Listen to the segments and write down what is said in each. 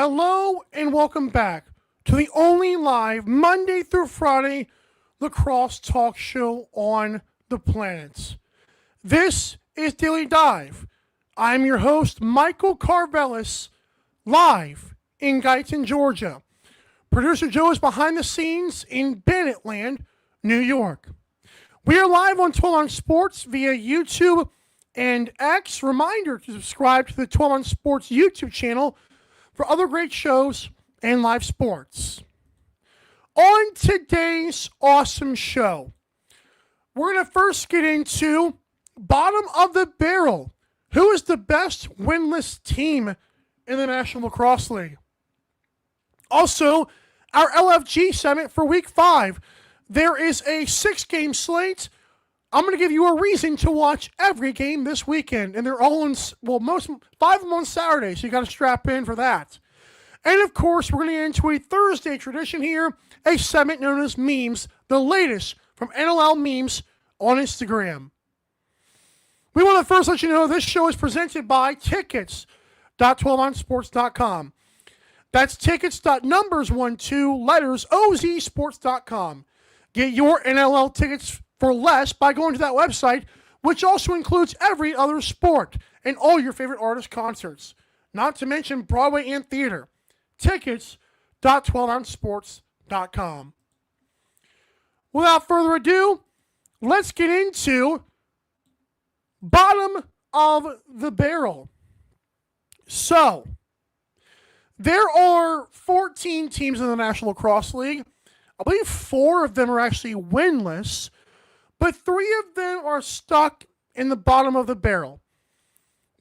Hello and welcome back to the only live Monday through Friday lacrosse talk show on the planet. This is Daily Dive. I'm your host, Michael Carvelis, live in Guyton, Georgia. Producer Joe is behind the scenes in Bennettland, New York. We are live on 12 on Sports via YouTube and X. Reminder to subscribe to the 12 on Sports YouTube channel for other great shows and live sports. On today's awesome show, we're going to first get into bottom of the barrel. Who is the best winless team in the National Lacrosse League? Also, our LFG segment for Week 5. There is a 6-game slate. I'm going to give you a reason to watch every game this weekend. And they're all on, five of them on Saturday, so you got to strap in for that. And of course, we're going to get into a Thursday tradition here, a segment known as MEMES, the latest from NLL Memes on Instagram. We want to first let you know this show is presented by tickets.12onsports.com. That's tickets.numbers12lettersozsports.com. Get your NLL tickets for less by going to that website, which also includes every other sport and all your favorite artist concerts, not to mention Broadway and theater. Tickets.12onsports.com. Without further ado, let's get into bottom of the barrel. So, there are 14 teams in the National Lacrosse League. I believe 4 of them are actually winless, but 3 of them are stuck in the bottom of the barrel.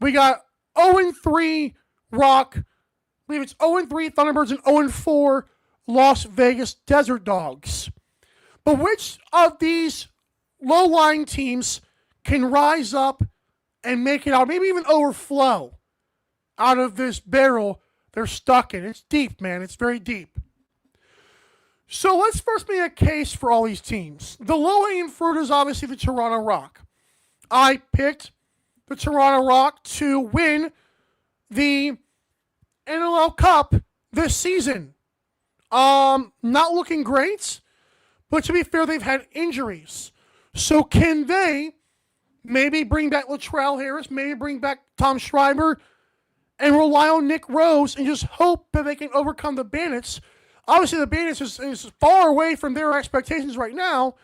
We got 0-3 Rock, I believe it's 0-3 Thunderbirds and 0-4 Las Vegas Desert Dogs. But which of these low-lying teams can rise up and make it out, maybe even overflow out of this barrel they're stuck in? It's deep, man. It's very deep. So let's first make a case for all these teams. The low-hanging fruit is obviously the Toronto Rock. I picked the Toronto Rock to win the NLL Cup this season. Not looking great, but to be fair, they've had injuries. So can they maybe bring back Latrell Harris, maybe bring back Tom Schreiber, and rely on Nick Rose and just hope that they can overcome the Bandits? Obviously, the Bandits is far away from their expectations right now,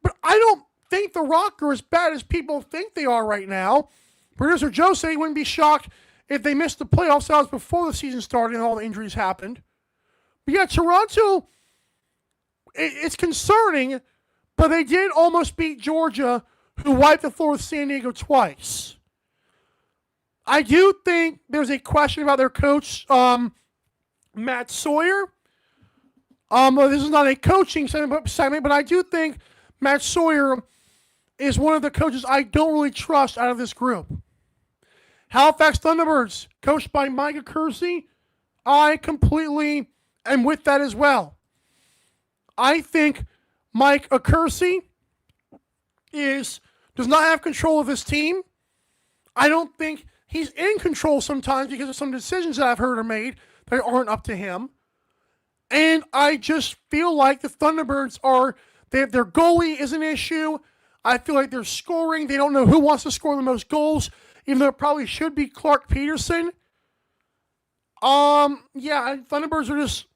but I don't think the Rock are as bad as people think they are right now. Producer Joe said he wouldn't be shocked if they missed the playoffs. That was before the season started and all the injuries happened. But yeah, Toronto, it's concerning, but they did almost beat Georgia, who wiped the floor with San Diego twice. I do think there's a question about their coach, Matt Sawyer. Well, this is not a coaching segment, but I do think Matt Sawyer is one of the coaches I don't really trust out of this group. Halifax Thunderbirds, coached by Mike Accursi, I completely am with that as well. I think Mike Accursi does not have control of his team. I don't think he's in control sometimes because of some decisions that I've heard are made that aren't up to him. And I just feel like the Thunderbirds their goalie is an issue. I feel like they're scoring. They don't know who wants to score the most goals, even though it probably should be Clark Peterson. Thunderbirds are just,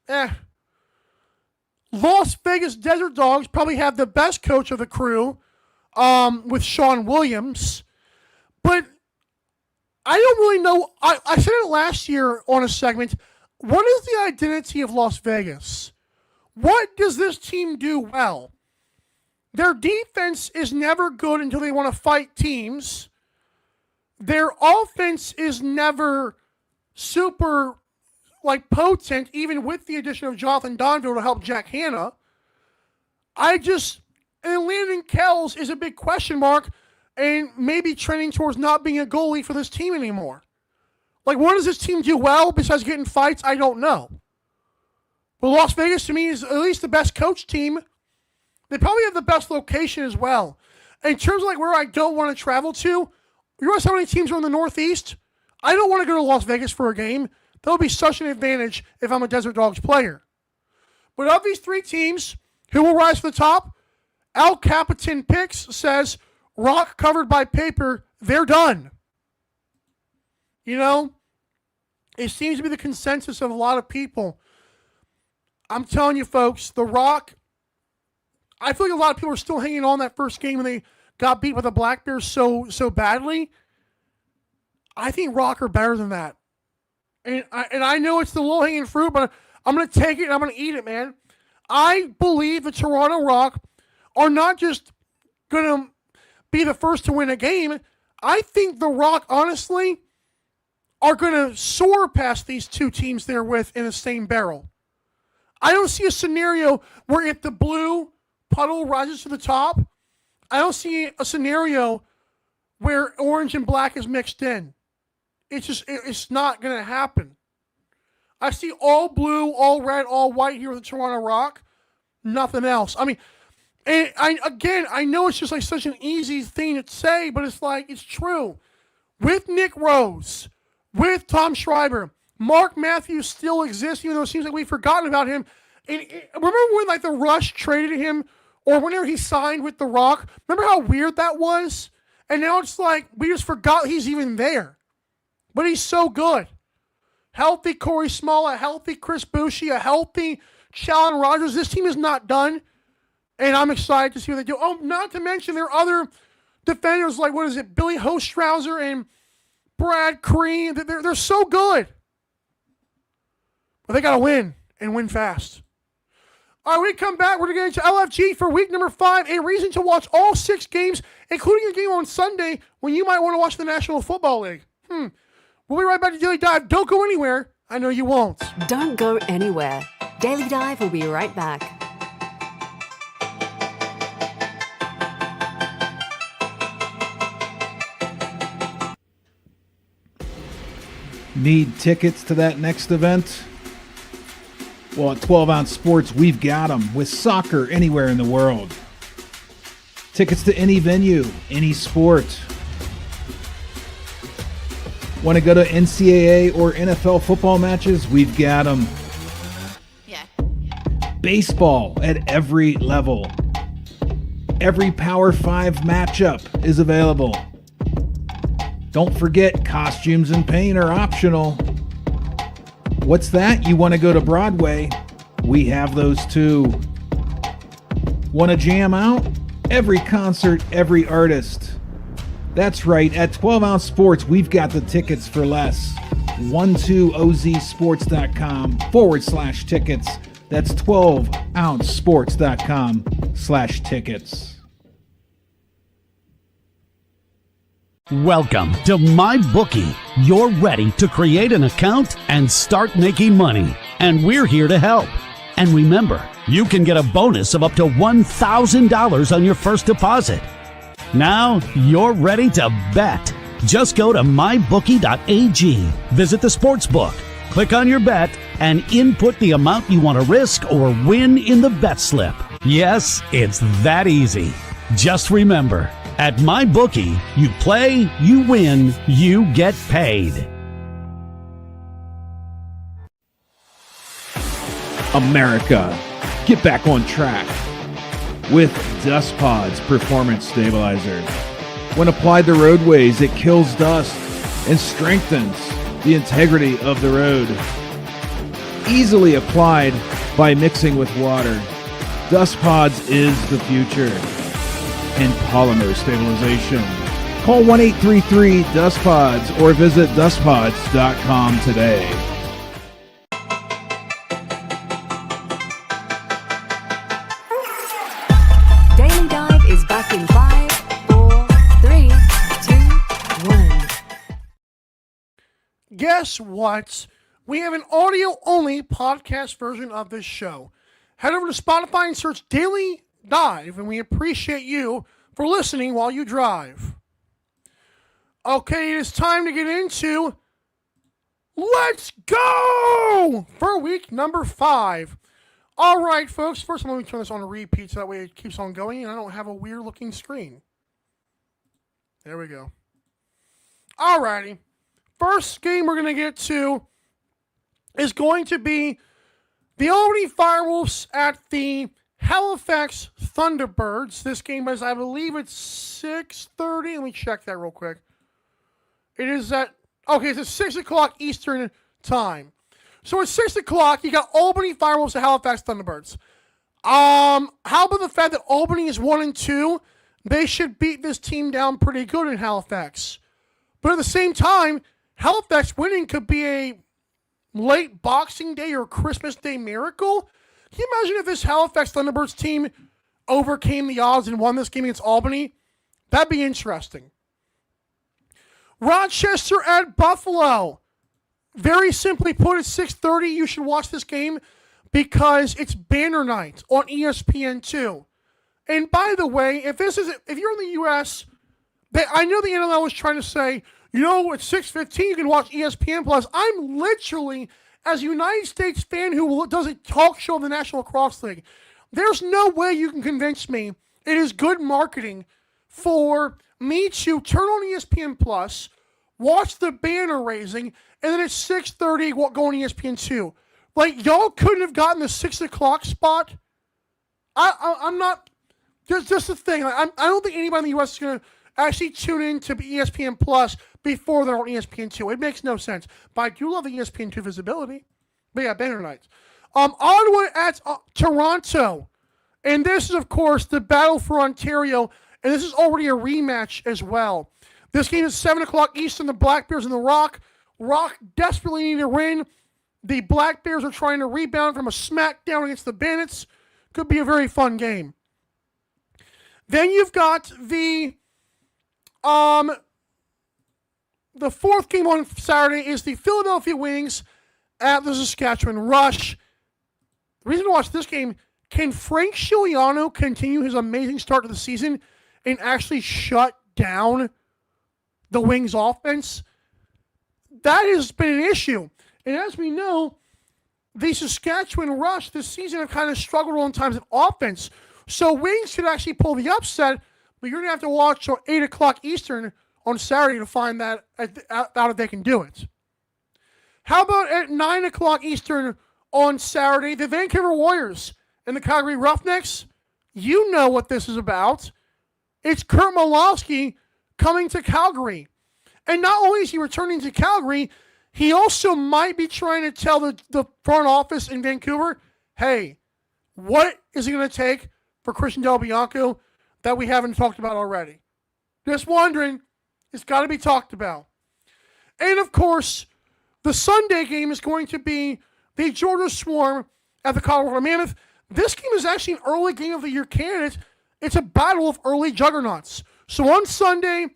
Las Vegas Desert Dogs probably have the best coach of the crew, with Sean Williams. But I don't really know. I said it last year on a segment. What is the identity of Las Vegas? What does this team do well? Their defense is never good until they want to fight teams. Their offense is never super potent, even with the addition of Jonathan Donville to help Jack Hanna. And Landon Kells is a big question mark and maybe trending towards not being a goalie for this team anymore. What does this team do well besides getting fights? I don't know. But Las Vegas, to me, is at least the best coach team. They probably have the best location as well. In terms of where I don't want to travel to, you realize how many teams are in the Northeast? I don't want to go to Las Vegas for a game. That would be such an advantage if I'm a Desert Dogs player. But of these three teams, who will rise to the top? El Capitan Picks says, rock covered by paper, they're done. You know, it seems to be the consensus of a lot of people. I'm telling you, folks, the Rock, I feel like a lot of people are still hanging on that first game when they got beat by the Black Bears so badly. I think Rock are better than that. And I know it's the low-hanging fruit, but I'm going to take it and I'm going to eat it, man. I believe the Toronto Rock are not just going to be the first to win a game. I think the Rock, honestly, are going to soar past these two teams they're with in the same barrel. I don't see a scenario where if the blue puddle rises to the top, I don't see a scenario where orange and black is mixed in. It's not going to happen. I see all blue, all red, all white here with the Toronto Rock. Nothing else. I mean, and I know it's just like such an easy thing to say, but it's like, it's true. With Nick Rose, with Tom Schreiber, Mark Matthews still exists, even though it seems like we've forgotten about him. And remember when like the Rush traded him, or whenever he signed with the Rock? Remember how weird that was? And now it's like we just forgot he's even there. But he's so good. Healthy Corey Small, a healthy Chris Bushi, a healthy Challen Rogers. This team is not done. And I'm excited to see what they do. Oh, not to mention there are other defenders like, what is it, Billy Hostrauser and Brad Crean. They're so good. But they got to win and win fast. All right, when we come back, we're going to get into LFG for week number 5. A reason to watch all 6 games, including a game on Sunday when you might want to watch the National Football League. We'll be right back to Daily Dive. Don't go anywhere. I know you won't. Don't go anywhere. Daily Dive will be right back. Need tickets to that next event? Well, at 12 Ounce Sports, we've got them with soccer anywhere in the world. Tickets to any venue, any sport. Want to go to NCAA or NFL football matches? We've got them. Yeah. Baseball at every level. Every Power 5 matchup is available. Don't forget, costumes and paint are optional. What's that? You want to go to Broadway? We have those too. Want to jam out? Every concert, every artist. That's right, at 12 Ounce Sports, we've got the tickets for less. 12ozsports.com/tickets. That's 12ouncesports.com/tickets. Welcome to MyBookie. You're ready to create an account and start making money. And we're here to help. And remember, you can get a bonus of up to $1,000 on your first deposit. Now you're ready to bet. Just go to mybookie.ag, visit the sportsbook, click on your bet, and input the amount you want to risk or win in the bet slip. Yes, it's that easy. Just remember, at MyBookie, you play, you win, you get paid. America, get back on track with Dust Pods Performance Stabilizer. When applied to roadways, it kills dust and strengthens the integrity of the road. Easily applied by mixing with water, Dust Pods is the future in polymer stabilization. Call 1-833-DUST-PODS or visit dustpods.com today. Daily Dive is back in 5, 4, 3, 2, 1. Guess what? We have an audio-only podcast version of this show. Head over to Spotify and search Daily Dive, and we appreciate you for listening while you drive. Okay, it is time to get into Let's Go for week number 5. All right, folks. First, let me turn this on a repeat so that way it keeps on going and I don't have a weird-looking screen. There we go. All righty. First game we're going to get to is going to be the Albany Firewolves at the Halifax Thunderbirds. This game is, I believe it's 6:30. Let me check that real quick. It is at, okay, it's at 6 o'clock Eastern time. So at 6 o'clock, you got Albany Firewolves at Halifax Thunderbirds. How about the fact that Albany is 1-2? They should beat this team down pretty good in Halifax. But at the same time, Halifax winning could be a late Boxing Day or Christmas Day miracle. Can you imagine if this Halifax Thunderbirds team overcame the odds and won this game against Albany? That'd be interesting. Rochester at Buffalo. Very simply put, at 6:30, you should watch this game because it's banner night on ESPN2. And by the way, if you're in the U.S., I know the NLL was trying to say, at 6:15 you can watch ESPN Plus. I'm literally, as a United States fan who does a talk show of the National Lacrosse League, there's no way you can convince me it is good marketing for me to turn on ESPN Plus, watch the banner raising, and then at 6:30 go on ESPN2. Like, y'all couldn't have gotten the 6 o'clock spot. I'm not. There's just the thing. I don't think anybody in the U.S. is going to actually tune in to ESPN Plus before they're on ESPN2. It makes no sense. But I do love the ESPN2 visibility. But yeah, banner nights. Ottawa at Toronto. And this is, of course, the battle for Ontario. And this is already a rematch as well. This game is 7 o'clock Eastern. The Black Bears and the Rock. Rock desperately need to win. The Black Bears are trying to rebound from a smackdown against the Bandits. Could be a very fun game. Then you've got the fourth game on Saturday is the Philadelphia Wings at the Saskatchewan Rush. The reason to watch this game, can Frank Scigliano continue his amazing start to the season and actually shut down the Wings offense? That has been an issue. And as we know, the Saskatchewan Rush this season have kind of struggled on times in offense. So Wings could actually pull the upset, but you're going to have to watch till 8 o'clock Eastern on Saturday to find that out if they can do it. How about at 9 o'clock Eastern on Saturday, the Vancouver Warriors and the Calgary Roughnecks? You know what this is about. It's Kurt Malowski coming to Calgary. And not only is he returning to Calgary, he also might be trying to tell the front office in Vancouver, hey, what is it going to take for Christian Del Bianco that we haven't talked about already? Just wondering. It's got to be talked about. And, of course, the Sunday game is going to be the Georgia Swarm at the Colorado Mammoth. This game is actually an early game of the year candidate. It's a battle of early juggernauts. So on Sunday,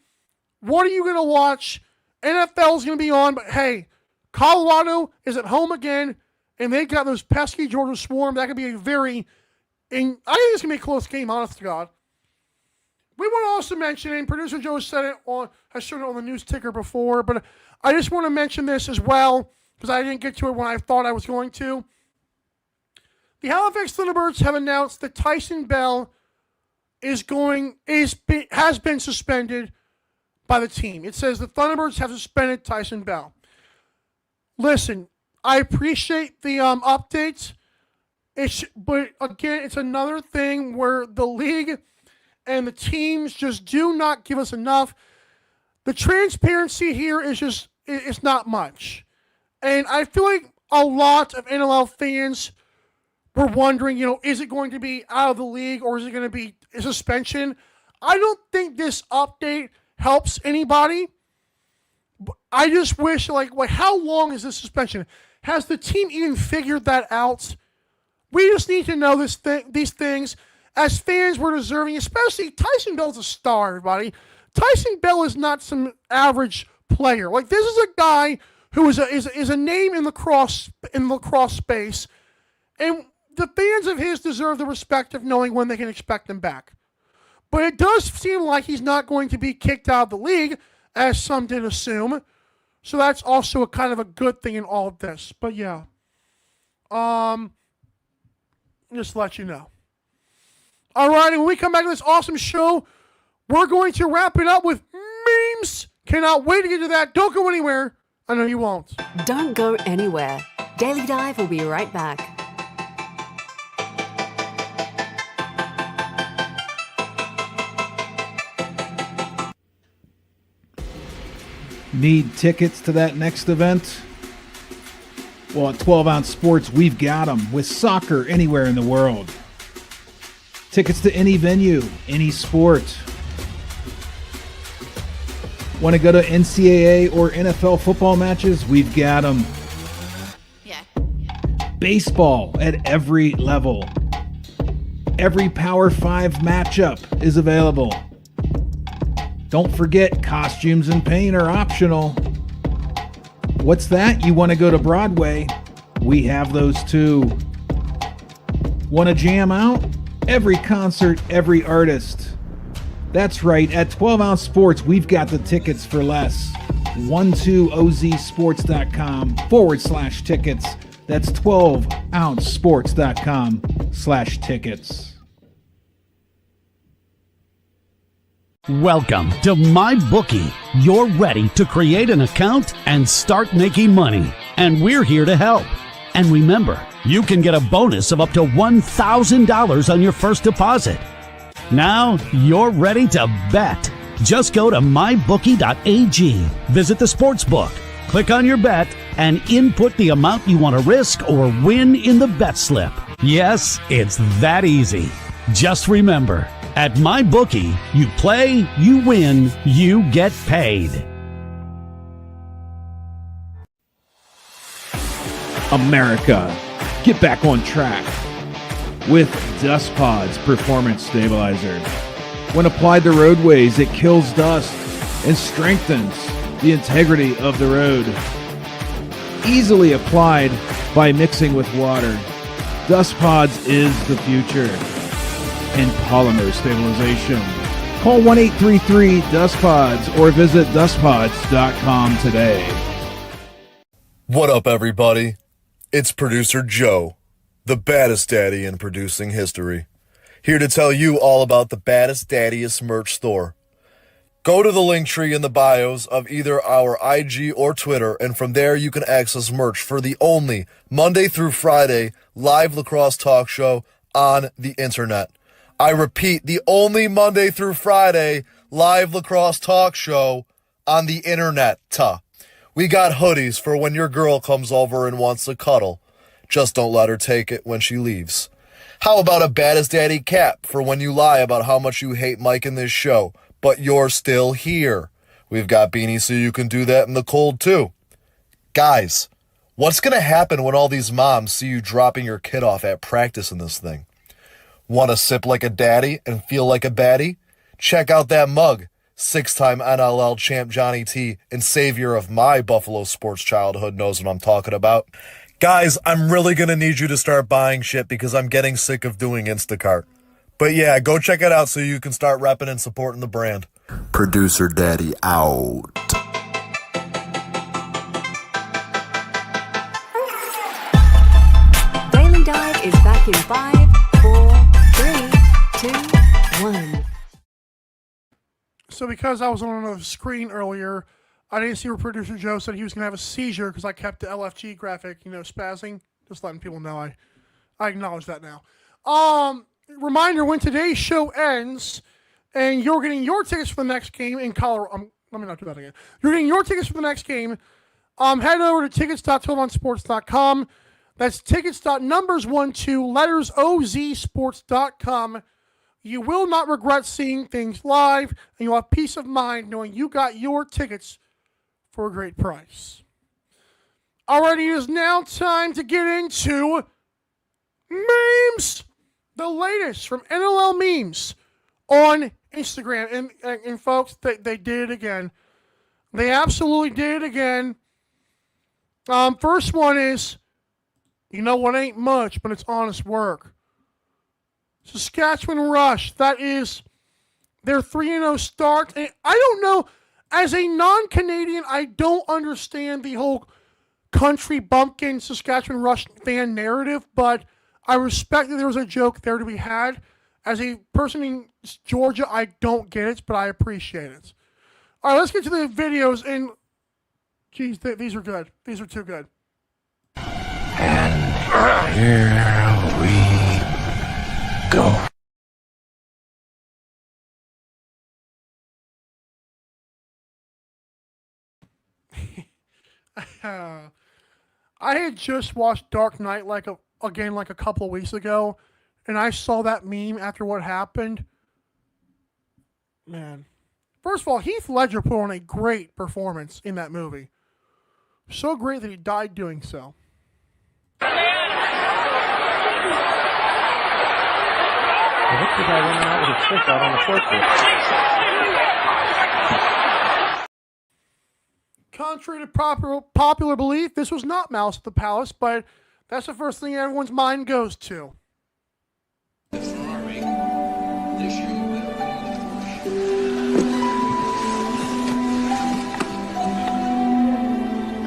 what are you going to watch? NFL is going to be on, but hey, Colorado is at home again, and they got those pesky Georgia Swarm. That could be I think it's going to be a close game, honest to God. We want to also mention, and producer Joe has shown it on the news ticker before, but I just want to mention this as well, because I didn't get to it when I thought I was going to. The Halifax Thunderbirds have announced that Tyson Bell has been suspended by the team. It says the Thunderbirds have suspended Tyson Bell. Listen, I appreciate the updates, but again, it's another thing where the league and the teams just do not give us enough. The transparency here is it's not much. And I feel like a lot of NLL fans were wondering, is it going to be out of the league or is it going to be a suspension? I don't think this update helps anybody. I just wish, how long is this suspension? Has the team even figured that out? We just need to know these things. As fans, we're deserving, especially Tyson Bell's a star, everybody. Tyson Bell is not some average player. This is a guy who is a name in lacrosse space, and the fans of his deserve the respect of knowing when they can expect him back. But it does seem like he's not going to be kicked out of the league, as some did assume. So that's also a kind of a good thing in all of this. But yeah, just to let you know. All right, and when we come back to this awesome show, we're going to wrap it up with memes. Cannot wait to get to that. Don't go anywhere. I know you won't. Don't go anywhere. Daily Dive will be right back. Need tickets to that next event? Well, at 12 Ounce Sports, we've got them with soccer anywhere in the world. Tickets to any venue, any sport. Want to go to NCAA or NFL football matches? We've got them. Yeah. Baseball at every level. Every Power 5 matchup is available. Don't forget, costumes and paint are optional. What's that? You want to go to Broadway? We have those too. Want to jam out? Every concert, every artist. That's right, at 12 Ounce Sports, we've got the tickets for less. 12ozsports.com/tickets. That's 12ouncesports.com/tickets. Welcome to MyBookie. You're ready to create an account and start making money. And we're here to help. And remember, you can get a bonus of up to $1,000 on your first deposit. Now you're ready to bet. Just go to mybookie.ag, visit the sportsbook, click on your bet, and input the amount you want to risk or win in the bet slip. Yes, it's that easy. Just remember, at MyBookie, you play, you win, you get paid. America, get back on track with Dust Pods Performance Stabilizer. When applied to roadways, it kills dust and strengthens the integrity of the road. Easily applied by mixing with water. Dust Pods is the future in polymer stabilization. Call 1-833-DUSTPODS or visit dustpods.com today. What up, everybody? It's producer Joe, the baddest daddy in producing history, here to tell you all about the baddest, daddiest merch store. Go to the link tree in the bios of either our IG or Twitter, and from there you can access merch for the only Monday through Friday live lacrosse talk show on the internet. I repeat, the only Monday through Friday live lacrosse talk show on the internet. We got hoodies for when your girl comes over and wants to cuddle. Just don't let her take it when she leaves. How about a baddest daddy cap for when you lie about how much you hate Mike in this show, but you're still here? We've got beanies so you can do that in the cold too. Guys, what's going to happen when all these moms see you dropping your kid off at practice in this thing? Want to sip like a daddy and feel like a baddie? Check out that mug. 6-time NLL champ Johnny T and savior of my Buffalo sports childhood knows what I'm talking about. Guys, I'm really going to need you to start buying shit because I'm getting sick of doing Instacart. But yeah, go check it out so you can start repping and supporting the brand. Producer Daddy out. Daily Dive is back in 5, 4, 3, 2, 1. So because I was on another screen earlier, I didn't see where producer Joe said he was going to have a seizure because I kept the LFG graphic, spazzing. Just letting people know I acknowledge that now. Reminder, when today's show ends and you're getting your tickets for the next game in Colorado, let me not do that again. You're getting your tickets for the next game, head over to tickets.12onsports.com. That's tickets.numbers12lettersozsports.com. You will not regret seeing things live, and you'll have peace of mind knowing you got your tickets for a great price. Alrighty, it is now time to get into memes. The latest from NLL memes on Instagram. And folks, they did it again. They absolutely did it again. First one is, you know what ain't much, but it's honest work. Saskatchewan Rush, that is their 3-0 start. And I don't know, as a non-Canadian, I don't understand the whole country bumpkin Saskatchewan Rush fan narrative, but I respect that there was a joke there to be had. As a person in Georgia, I don't get it, but I appreciate it. All right, let's get to the videos. And, geez, these are good. These are too good. Here we go. I had just watched Dark Knight again like a couple of weeks ago, and I saw that meme after what happened. Man, first of all, Heath Ledger put on a great performance in that movie. So great that he died doing so. The guy running out with his fist out on the portrait. Contrary to popular belief, this was not Mouse at the Palace, but that's the first thing everyone's mind goes to.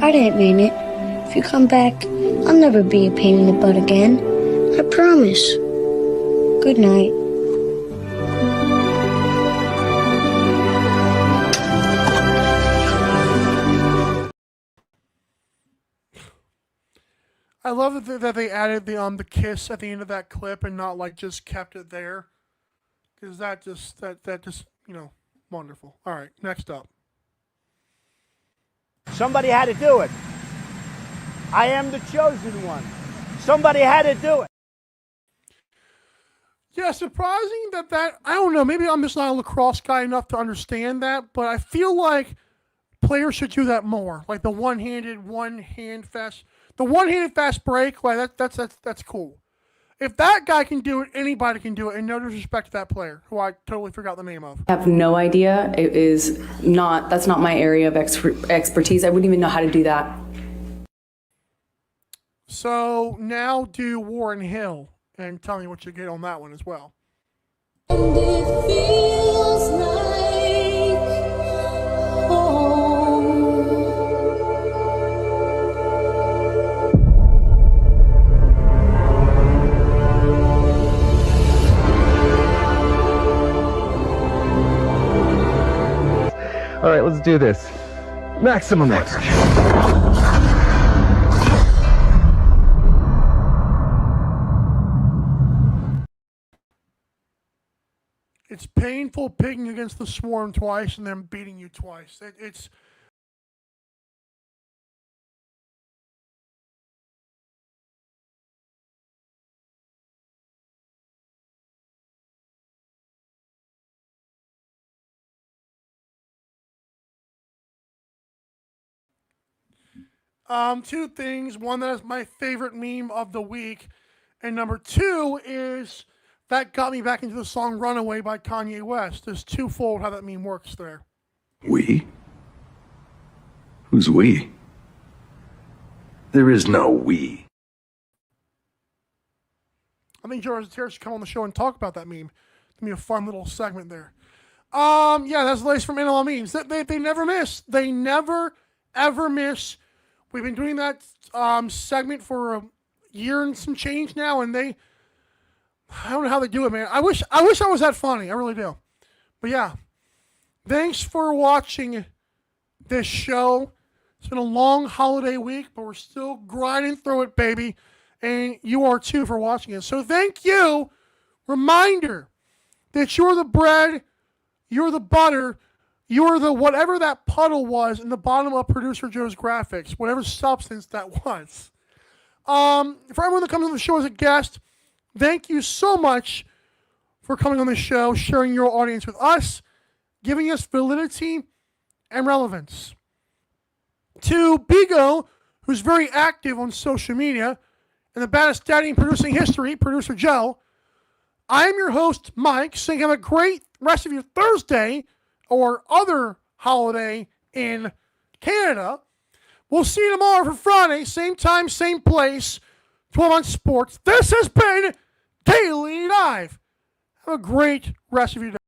I didn't mean it. If you come back, I'll never be a pain in the butt again. I promise. Good night. I love that they added the kiss at the end of that clip and not like just kept it there, because that just wonderful. All right, next up. Somebody had to do it. I am the chosen one. Somebody had to do it. Yeah, surprising that I don't know, maybe I'm just not a lacrosse guy enough to understand that, but I feel like players should do that more. Like the one-handed fast break, like that's cool. If that guy can do it, anybody can do it, and no disrespect to that player, who I totally forgot the name of. I have no idea. That's not my area of expertise. I wouldn't even know how to do that. So now do Warren Hill, and tell me what you get on that one as well. And it feels like home. All right, let's do this. Maximum effort. It's painful picking against the Swarm twice and then beating you twice. It's two things. One, that is my favorite meme of the week, and number two is that got me back into the song "Runaway" by Kanye West. There's twofold how that meme works there. We? Who's we? There is no we. I think George Terry should come on the show and talk about that meme. It's gonna be a fun little segment there. Yeah, that's the latest from NLL memes. They never miss. They never ever miss. We've been doing that segment for a year and some change now, and I don't know how they do it, man. I wish I was that funny. I really do. But yeah, thanks for watching this show. It's been a long holiday week, but we're still grinding through it, baby. And you are too for watching it. So thank you. Reminder that you're the bread, you're the butter, you're the whatever that puddle was in the bottom of Producer Joe's graphics, whatever substance that was. For everyone that comes on the show as a guest, thank you so much for coming on the show, sharing your audience with us, giving us validity and relevance. To Bigo, who's very active on social media, and the baddest daddy in producing history, Producer Joe, I am your host, Mike, saying have a great rest of your Thursday or other holiday in Canada. We'll see you tomorrow for Friday, same time, same place, 12 on Sports. This has been Daily Dive. Have a great rest of your day.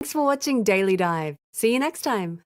Thanks for watching Daily Dive. See you next time.